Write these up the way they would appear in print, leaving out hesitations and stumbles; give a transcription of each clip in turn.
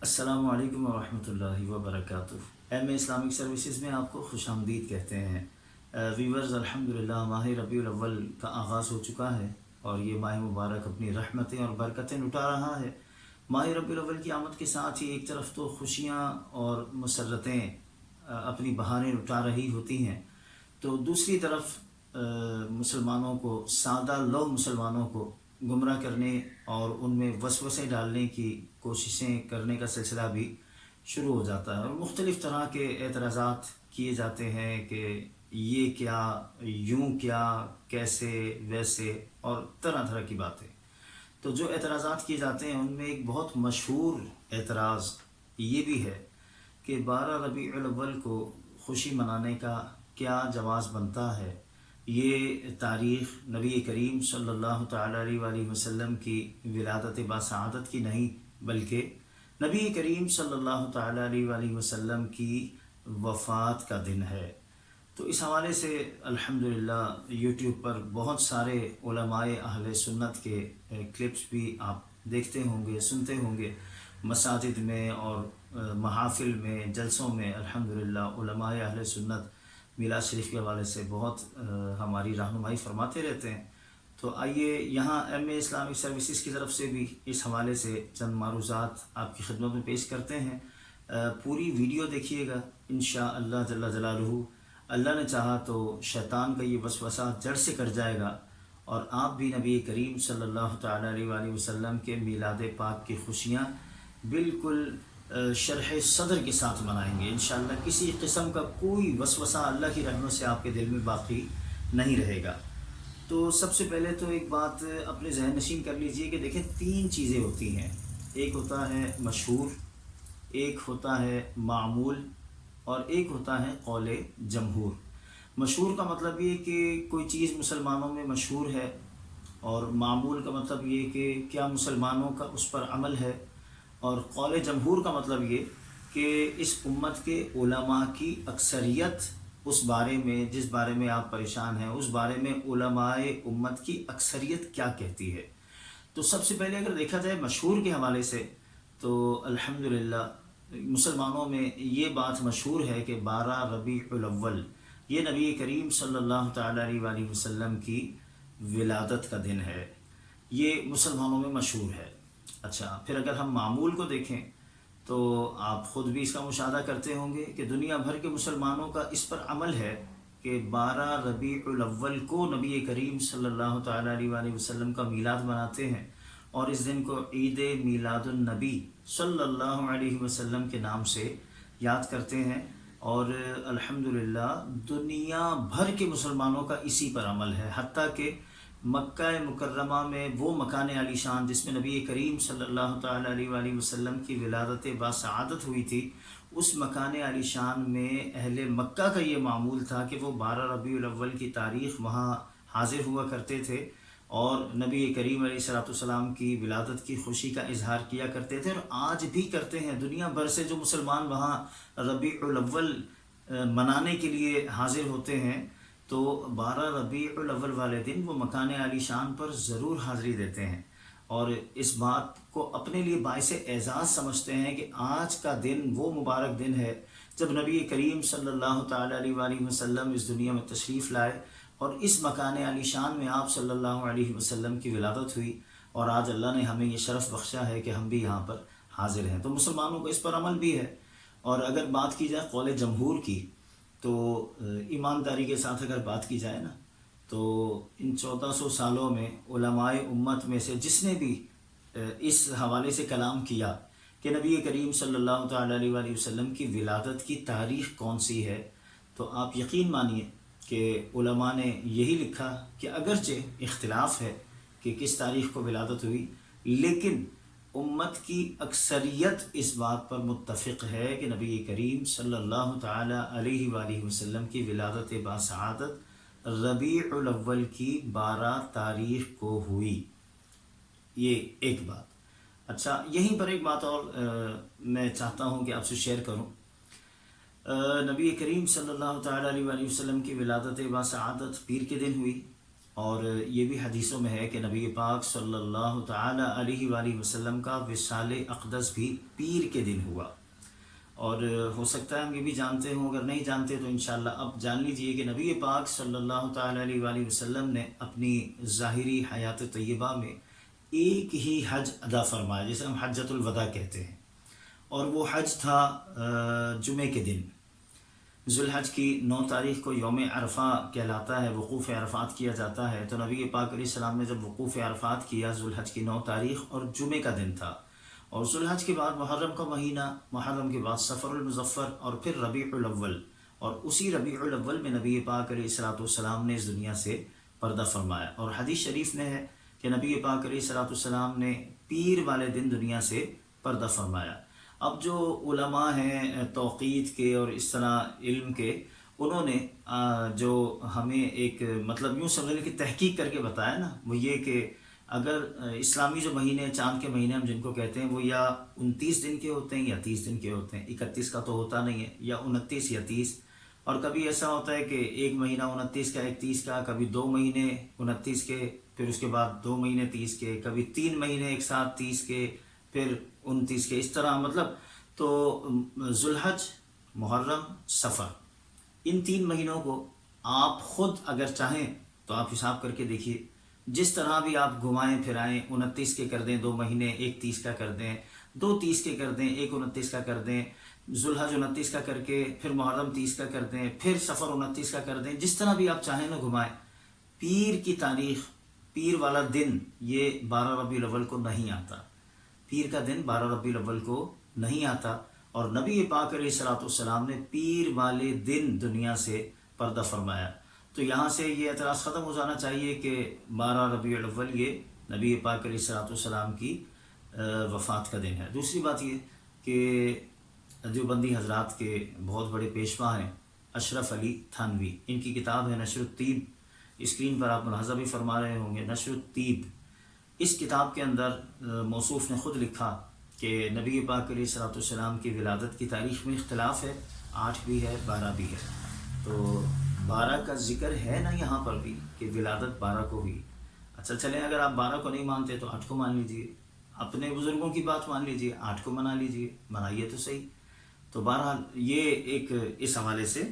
السلام علیکم ورحمۃ اللہ وبرکاتہ۔ ایم اے اسلامک سروسز میں آپ کو خوش آمدید کہتے ہیں۔ ویورز، الحمدللہ ماہ ربیع الاول کا آغاز ہو چکا ہے اور یہ ماہ مبارک اپنی رحمتیں اور برکتیں لٹا رہا ہے۔ ماہ ربیع الاول کی آمد کے ساتھ ہی ایک طرف تو خوشیاں اور مسرتیں اپنی بہاریں لٹا رہی ہوتی ہیں، تو دوسری طرف مسلمانوں کو، سادہ لو مسلمانوں کو گمراہ کرنے اور ان میں وسوسے ڈالنے کی کوششیں کرنے کا سلسلہ بھی شروع ہو جاتا ہے، اور مختلف طرح کے اعتراضات کیے جاتے ہیں کہ یہ کیا، یوں کیا، کیسے، ویسے، اور طرح طرح کی باتیں۔ تو جو اعتراضات کیے جاتے ہیں ان میں ایک بہت مشہور اعتراض یہ بھی ہے کہ 12 ربیع الاول کو خوشی منانے کا کیا جواز بنتا ہے۔ یہ تاریخ نبی کریم صلی اللہ تعالیٰ علیہ وآلہ وسلم کی ولادت باسعادت کی نہیں، بلکہ نبی کریم صلی اللہ تعالیٰ علیہ وآلہ وسلم کی وفات کا دن ہے۔ تو اس حوالے سے الحمدللہ یوٹیوب پر بہت سارے علماء اہل سنت کے کلپس بھی آپ دیکھتے ہوں گے، سنتے ہوں گے۔ مساجد میں اور محافل میں، جلسوں میں الحمدللہ علماء اہل سنت میلاد شریف کے حوالے سے بہت ہماری رہنمائی فرماتے رہتے ہیں۔ تو آئیے یہاں ایم اے اسلامک سروسز کی طرف سے بھی اس حوالے سے چند معروضات آپ کی خدمت میں پیش کرتے ہیں۔ پوری ویڈیو دیکھیے گا انشاءاللہ جل جلالہ۔ اللہ نے چاہا تو شیطان کا یہ وسوسہ جڑ سے کٹ جائے گا اور آپ بھی نبی کریم صلی اللہ تعالیٰ علیہ وآلہ وسلم کے میلاد پاک کی خوشیاں بالکل شرح صدر کے ساتھ منائیں گے انشاءاللہ۔ کسی قسم کا کوئی وسوسہ اللہ کی رحمت سے آپ کے دل میں باقی نہیں رہے گا۔ تو سب سے پہلے تو ایک بات اپنے ذہن نشین کر لیجئے کہ دیکھیں، تین چیزیں ہوتی ہیں۔ ایک ہوتا ہے مشہور، ایک ہوتا ہے معمول، اور ایک ہوتا ہے قول جمہور۔ مشہور کا مطلب یہ کہ کوئی چیز مسلمانوں میں مشہور ہے، اور معمول کا مطلب یہ کہ کیا مسلمانوں کا اس پر عمل ہے، اور قول جمہور کا مطلب یہ کہ اس امت کے علماء کی اکثریت اس بارے میں، جس بارے میں آپ پریشان ہیں، اس بارے میں علماء امت کی اکثریت کیا کہتی ہے۔ تو سب سے پہلے اگر دیکھا جائے مشہور کے حوالے سے، تو الحمدللہ مسلمانوں میں یہ بات مشہور ہے کہ 12 ربیع الاول یہ نبی کریم صلی اللہ تعالیٰ علیہ وآلہ وسلم کی ولادت کا دن ہے۔ یہ مسلمانوں میں مشہور ہے۔ اچھا، پھر اگر ہم معمول کو دیکھیں تو آپ خود بھی اس کا مشاہدہ کرتے ہوں گے کہ دنیا بھر کے مسلمانوں کا اس پر عمل ہے کہ 12 ربیع الاول کو نبی کریم صلی اللہ تعالیٰ علیہ وآلہ وسلم کا میلاد مناتے ہیں، اور اس دن کو عید میلاد النبی صلی اللہ علیہ وسلم کے نام سے یاد کرتے ہیں، اور الحمدللہ دنیا بھر کے مسلمانوں کا اسی پر عمل ہے۔ حتیٰ کہ مکہ مکرمہ میں وہ مکان عالی شان جس میں نبی کریم صلی اللہ تعالیٰ علیہ وآلہ وسلم کی ولادت باسعادت ہوئی تھی، اس مکان عالی شان میں اہل مکہ کا یہ معمول تھا کہ وہ 12 ربیع الاول کی تاریخ وہاں حاضر ہوا کرتے تھے، اور نبی کریم علیہ السلام کی ولادت کی خوشی کا اظہار کیا کرتے تھے، اور آج بھی کرتے ہیں۔ دنیا بھر سے جو مسلمان وہاں ربیع الاول منانے کے لیے حاضر ہوتے ہیں، تو 12 ربیع الاول والے دن وہ مکان عالی شان پر ضرور حاضری دیتے ہیں، اور اس بات کو اپنے لیے باعث اعزاز سمجھتے ہیں کہ آج کا دن وہ مبارک دن ہے جب نبی کریم صلی اللہ تعالیٰ علیہ وآلہ وسلم اس دنیا میں تشریف لائے، اور اس مکان عالی شان میں آپ صلی اللہ علیہ وسلم کی ولادت ہوئی، اور آج اللہ نے ہمیں یہ شرف بخشا ہے کہ ہم بھی یہاں پر حاضر ہیں۔ تو مسلمانوں کو اس پر عمل بھی ہے۔ اور اگر بات کی جائے قول جمہور کی، تو ایمانداری کے ساتھ اگر بات کی جائے نا، تو ان 1400 سالوں میں علماء امت میں سے جس نے بھی اس حوالے سے کلام کیا کہ نبی کریم صلی اللہ تعالیٰ علیہ وآلہ وسلم کی ولادت کی تاریخ کون سی ہے، تو آپ یقین مانیے کہ علماء نے یہی لکھا کہ اگرچہ اختلاف ہے کہ کس تاریخ کو ولادت ہوئی، لیکن امت کی اکثریت اس بات پر متفق ہے کہ نبی کریم صلی اللہ تعالیٰ علیہ وآلہ وسلم کی ولادت باسعادت ربیع الاول کی 12 تاریخ کو ہوئی۔ یہ ایک بات۔ اچھا، یہیں پر ایک بات اور میں چاہتا ہوں کہ آپ سے شیئر کروں۔ نبی کریم صلی اللہ تعالیٰ علیہ وآلہ وسلم کی ولادت باسعادت پیر کے دن ہوئی، اور یہ بھی حدیثوں میں ہے کہ نبی پاک صلی اللہ تعالی علیہ وآلہ وسلم کا وصال اقدس بھی پیر کے دن ہوا۔ اور ہو سکتا ہے ہم یہ بھی جانتے ہوں، اگر نہیں جانتے تو انشاءاللہ اب جان لیجئے کہ نبی پاک صلی اللہ تعالی علیہ وآلہ وسلم نے اپنی ظاہری حیات طیبہ میں ایک ہی حج ادا فرمایا، جسے ہم حجۃ الوداع کہتے ہیں، اور وہ حج تھا جمعے کے دن۔ ذوالحج کی 9 تاریخ کو یوم عرفہ کہلاتا ہے، وقوف عرفات کیا جاتا ہے۔ تو نبی پاک علیہ السلام نے جب وقوف عرفات کیا، ذوالحج کی 9 تاریخ اور جمعے کا دن تھا، اور ذوالحج کے بعد محرم کا مہینہ، محرم کے بعد صفر المظفر، اور پھر ربیع الاول، اور اسی ربیع الاول میں نبی پاک علیہ السلام نے اس دنیا سے پردہ فرمایا۔ اور حدیث شریف میں ہے کہ نبی پاک علیہ السلام نے پیر والے دن دنیا سے پردہ فرمایا۔ اب جو علماء ہیں توقیت کے اور اس طرح علم کے، انہوں نے جو ہمیں ایک مطلب یوں سمجھنے کی تحقیق کر کے بتایا نا، وہ یہ کہ اگر اسلامی جو مہینے، چاند کے مہینے ہم جن کو کہتے ہیں، وہ یا 29 دن کے ہوتے ہیں یا 30 دن کے ہوتے ہیں، 31 کا تو ہوتا نہیں ہے، یا 29 یا 30، اور کبھی ایسا ہوتا ہے کہ ایک مہینہ 29 کا، ایک 30 کا، کبھی 2 مہینے 29 کے، پھر اس کے بعد 2 مہینے 30 کے، کبھی 3 مہینے ایک ساتھ 30 کے، پھر 29 کے، اس طرح مطلب۔ تو ذوالحج، محرم، صفر، ان 3 مہینوں کو آپ خود اگر چاہیں تو آپ حساب کر کے دیکھیے، جس طرح بھی آپ گھمائیں پھرائیں، 29 کے کر دیں 2 مہینے، ایک 30 کا کر دیں، 2 30 کے کر دیں، ایک 29 کا کر دیں، ذوالحج 29 کا کر کے پھر محرم 30 کا کر دیں، پھر صفر 29 کا کر دیں، جس طرح بھی آپ چاہیں نا گھمائیں۔ پیر کی تاریخ، پیر والا دن یہ 12 ربیع الاول کو نہیں آتا، پیر کا دن 12 ربیع الاول کو نہیں آتا، اور نبی پاک علیہ السلام نے پیر والے دن دنیا سے پردہ فرمایا۔ تو یہاں سے یہ اعتراض ختم ہو جانا چاہیے کہ 12 ربیع الاول یہ نبی پاک علیہ السلام کی وفات کا دن ہے۔ دوسری بات یہ کہ دیوبندی حضرات کے بہت بڑے پیشوا ہیں اشرف علی تھانوی، ان کی کتاب ہے نشر الطیب، اسکرین پر آپ ملاحظہ بھی فرما رہے ہوں گے، نشر الطیب۔ اس کتاب کے اندر موصوف نے خود لکھا کہ نبی پاک علیہ السلام کی ولادت کی تاریخ میں اختلاف ہے، 8 بھی ہے 12 بھی ہے۔ تو 12 کا ذکر ہے نا یہاں پر بھی کہ ولادت 12 کو ہوئی۔ اچھا چلیں، اگر آپ 12 کو نہیں مانتے تو 8 کو مان لیجئے، اپنے بزرگوں کی بات مان لیجئے، 8 کو منا لیجئے، منائیے تو صحیح۔ تو بہرحال یہ ایک اس حوالے سے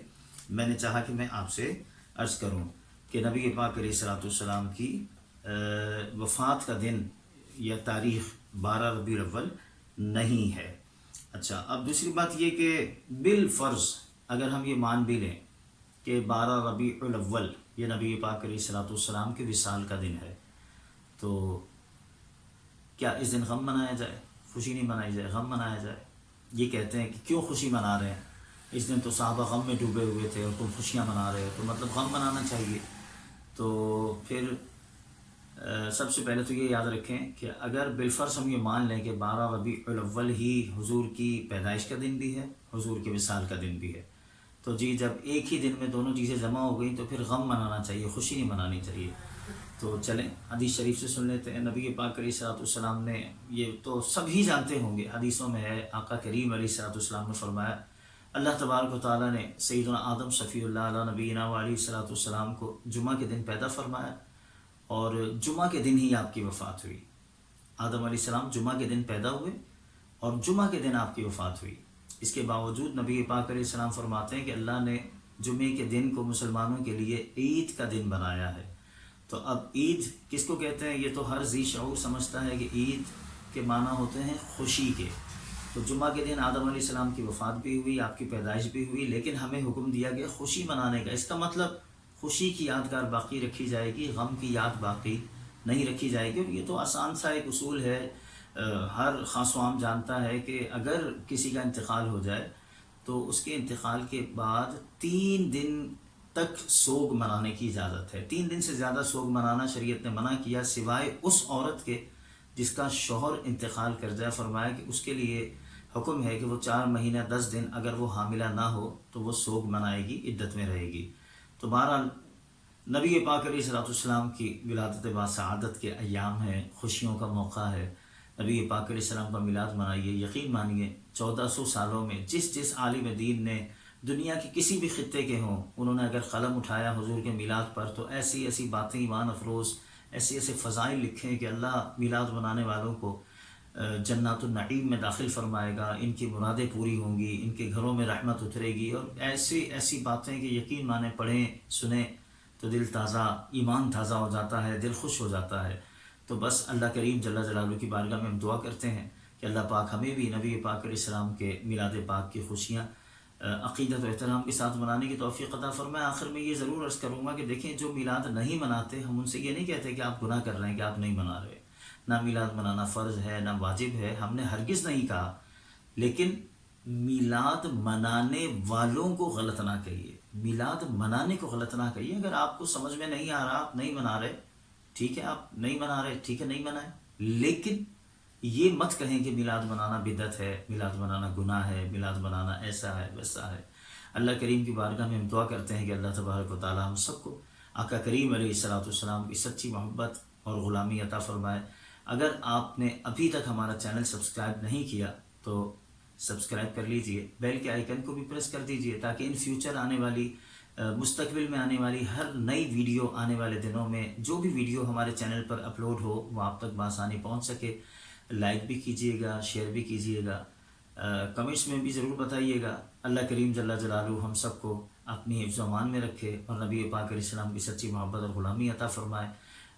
میں نے چاہا کہ میں آپ سے عرض کروں کہ نبی پاک علیہ السلام کی وفات کا دن یا تاریخ 12 ربیع الاول نہیں ہے۔ اچھا، اب دوسری بات یہ کہ بالفرض اگر ہم یہ مان بھی لیں کہ 12 ربیع الاول یہ نبی پاک علیہ السلام کے وصال کا دن ہے، تو کیا اس دن غم منایا جائے؟ خوشی نہیں منائی جائے، غم منایا جائے؟ یہ کہتے ہیں کہ کیوں خوشی منا رہے ہیں، اس دن تو صحابہ غم میں ڈوبے ہوئے تھے اور تم خوشیاں منا رہے ہو، تو مطلب غم منانا چاہیے۔ تو پھر سب سے پہلے تو یہ یاد رکھیں کہ اگر بالفرض ہم یہ مان لیں کہ 12 ربیع الاول ہی حضور کی پیدائش کا دن بھی ہے، حضور کے وصال کا دن بھی ہے، تو جی جب ایک ہی دن میں دونوں چیزیں جمع ہو گئیں تو پھر غم منانا چاہیے، خوشی نہیں منانی چاہیے۔ تو چلیں حدیث شریف سے سن لیتے ہیں۔ نبی پاک علیہ السلام نے، یہ تو سب ہی جانتے ہوں گے، حدیثوں میں ہے، آقا کریم علیہ السلام نے فرمایا، اللہ تبارک و تعالیٰ نے سیدنا آدم صفی اللہ علیہ نبینا علیہ السلام کو جمعہ کے دن پیدا فرمایا، اور جمعہ کے دن ہی آپ کی وفات ہوئی۔ آدم علیہ السلام جمعہ کے دن پیدا ہوئے اور جمعہ کے دن آپ کی وفات ہوئی۔ اس کے باوجود نبی پاک علیہ السلام فرماتے ہیں کہ اللہ نے جمعے کے دن کو مسلمانوں کے لیے عید کا دن بنایا ہے۔ تو اب عید کس کو کہتے ہیں؟ یہ تو ہر ذی شعور سمجھتا ہے کہ عید کے معنی ہوتے ہیں خوشی کے۔ تو جمعہ کے دن آدم علیہ السلام کی وفات بھی ہوئی، آپ کی پیدائش بھی ہوئی، لیکن ہمیں حکم دیا گیا خوشی منانے کا۔ اس کا مطلب خوشی کی یادگار باقی رکھی جائے گی، غم کی یاد باقی نہیں رکھی جائے گی۔ اور یہ تو آسان سا ایک اصول ہے، ہر خاص و عام جانتا ہے کہ اگر کسی کا انتقال ہو جائے تو اس کے انتقال کے بعد 3 دن تک سوگ منانے کی اجازت ہے۔ 3 دن سے زیادہ سوگ منانا شریعت نے منع کیا، سوائے اس عورت کے جس کا شوہر انتقال کر جائے۔ فرمایا کہ اس کے لیے حکم ہے کہ وہ 4 مہینہ 10 دن اگر وہ حاملہ نہ ہو تو وہ سوگ منائے گی، عدت میں رہے گی۔ تو بہرحال نبی پاک علیہ السلام کی ولادت باسعادت کے ایام ہیں، خوشیوں کا موقع ہے۔ نبی پاک علیہ السلام کا میلاد منائیے، یقین مانیے 1400 سالوں میں جس عالم دین نے دنیا کے کسی بھی خطے کے ہوں، انہوں نے اگر قلم اٹھایا حضور کے میلاد پر تو ایسی ایسی باتیں ایمان افروز، ایسے ایسے فضائل لکھے ہیں کہ اللہ میلاد منانے والوں کو جنات النعیم میں داخل فرمائے گا، ان کی مرادیں پوری ہوں گی، ان کے گھروں میں رحمت اترے گی، اور ایسی ایسی باتیں کہ یقین مانے پڑھیں سنیں تو دل تازہ، ایمان تازہ ہو جاتا ہے، دل خوش ہو جاتا ہے۔ تو بس اللہ کریم جل جلالہ کی بارگاہ میں ہم دعا کرتے ہیں کہ اللہ پاک ہمیں بھی نبی پاک علیہ السلام کے میلاد پاک کی خوشیاں عقیدت و احترام کے ساتھ منانے کی توفیق عطا فرمائے۔ آخر میں یہ ضرور عرض کروں گا کہ دیکھیں جو میلاد نہیں مناتے، ہم ان سے یہ نہیں کہتے کہ آپ گناہ کر رہے ہیں کہ آپ نہیں منا رہے، نہ میلاد منانا فرض ہے نہ واجب ہے، ہم نے ہرگز نہیں کہا، لیکن میلاد منانے والوں کو غلط نہ کہیے، میلاد منانے کو غلط نہ کہیے۔ اگر آپ کو سمجھ میں نہیں آ رہا، آپ نہیں منا رہے، ٹھیک ہے، آپ نہیں منا رہے، ٹھیک ہے، نہیں منائیں، لیکن یہ مت کہیں کہ میلاد منانا بدعت ہے، میلاد منانا گناہ ہے، میلاد منانا ایسا ہے ویسا ہے۔ اللہ کریم کی بارگاہ میں ہم دعا کرتے ہیں کہ اللہ تبارک و تعالی ہم سب کو آقا کریم علیہ الصلوۃ والسلام کی سچی محبت اور غلامی عطا فرمائے۔ اگر آپ نے ابھی تک ہمارا چینل سبسکرائب نہیں کیا تو سبسکرائب کر لیجئے، بیل کے آئیکن کو بھی پریس کر دیجئے تاکہ ان فیوچر آنے والی مستقبل میں آنے والی ہر نئی ویڈیو آنے والے دنوں میں جو بھی ویڈیو ہمارے چینل پر اپلوڈ ہو وہ آپ تک بآسانی پہنچ سکے۔ لائک بھی کیجئے گا، شیئر بھی کیجئے گا، کمنٹس میں بھی ضرور بتائیے گا۔ اللہ کریم جل جلالہ ہم سب کو اپنی حفظ و امان میں رکھے اور نبی پاک علیہ السلام کی سچی محبت اور غلامی عطا فرمائے۔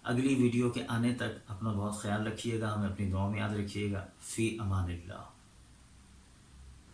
اگلی ویڈیو کے آنے تک اپنا بہت خیال رکھیے گا، ہمیں اپنی دعاؤں میں یاد رکھیے گا۔ فی امان اللہ۔